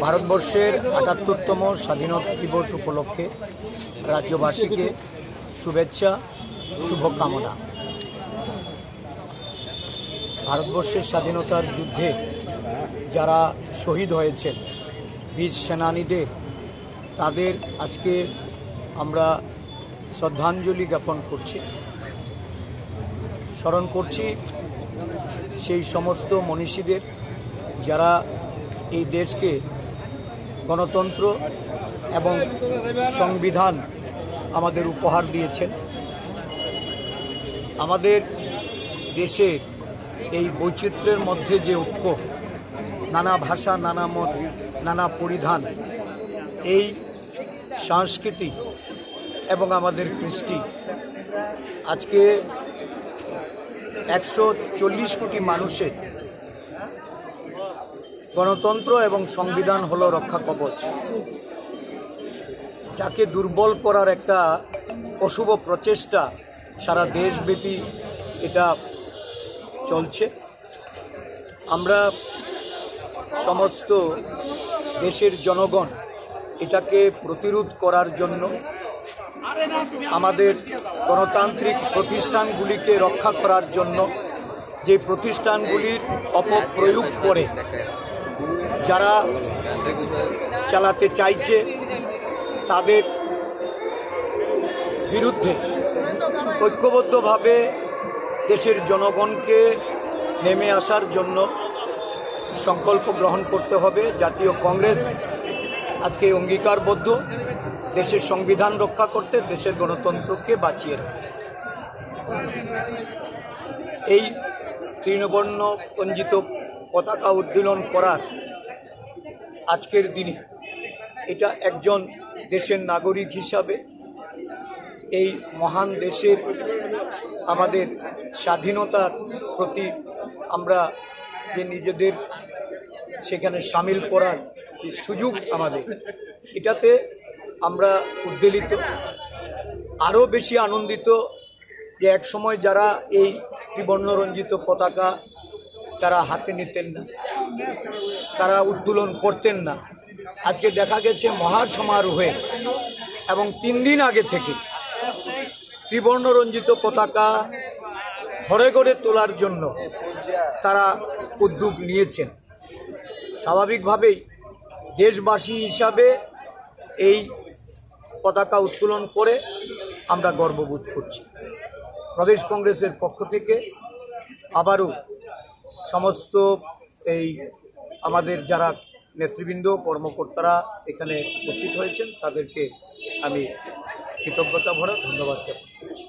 ভারতবর্ষের ৭৮তম স্বাধীনতা দিবস উপলক্ষে রাজ্যবাসীকে শুভেচ্ছা শুভকামনা। ভারতবর্ষের স্বাধীনতার যুদ্ধে যারা শহীদ হয়েছেন বীর সেনানীদের, তাদের আজকে আমরা শ্রদ্ধাঞ্জলি জ্ঞাপন করছি, স্মরণ করছি সেই সমস্ত মনীষীদের যারা এই দেশকে গণতন্ত্র এবং সংবিধান আমাদের উপহার দিয়েছেন। আমাদের দেশের এই বৈচিত্র্যের মধ্যে যে ঐক্য, নানা ভাষা, নানা মত, নানা পরিধান, এই সংস্কৃতি এবং আমাদের কৃষ্টি আজকে ১৪০ কোটি মানুষের গণতন্ত্র এবং সংবিধান হলো রক্ষা কবচ, যাকে দুর্বল করার একটা অশুভ প্রচেষ্টা সারা দেশব্যাপী এটা চলছে। আমরা সমস্ত দেশের জনগণ এটাকে প্রতিরোধ করার জন্য আমাদের গণতান্ত্রিক প্রতিষ্ঠানগুলিকে রক্ষা করার জন্য, যে প্রতিষ্ঠানগুলির অপপ্রয়োগ করে যারা চালাতে চাইছে তাদের বিরুদ্ধে ঐক্যবদ্ধভাবে দেশের জনগণকে নেমে আসার জন্য সংকল্প গ্রহণ করতে হবে। জাতীয় কংগ্রেস আজকে অঙ্গীকারবদ্ধ দেশের সংবিধান রক্ষা করতে, দেশের গণতন্ত্রকে বাঁচিয়ে রাখতে। এই তৃণবর্ণ রঞ্জিত পতাকা উত্তোলন করার আজকের দিনে এটা একজন দেশের নাগরিক হিসাবে এই মহান দেশের আমাদের স্বাধীনতার প্রতি আমরা যে নিজেদের সেখানে সামিল করার যে সুযোগ আমাদের, এটাতে আমরা উদ্বেলিত, আরও বেশি আনন্দিত যে একসময় যারা এই ত্রিবর্ণরঞ্জিত পতাকা তারা হাতে নিতেন না, তারা উত্তোলন করতেন না, আজকে দেখা গেছে মহাসমারোহে এবং 3 দিন আগে থেকে ত্রিবর্ণরঞ্জিত পতাকা ঘরে ঘরে তোলার জন্য তারা উদ্যোগ নিয়েছেন। স্বাভাবিকভাবেই দেশবাসী হিসাবে এই পতাকা উত্তোলন করে আমরা গর্ববোধ করছি। প্রদেশ কংগ্রেসের পক্ষ থেকে আবারও সমস্ত এই আমাদের যারা নেতৃবৃন্দ, কর্মকর্তারা এখানে উপস্থিত হয়েছেন তাদেরকে আমি কৃতজ্ঞতা ভরা ধন্যবাদ জ্ঞাপন করছি।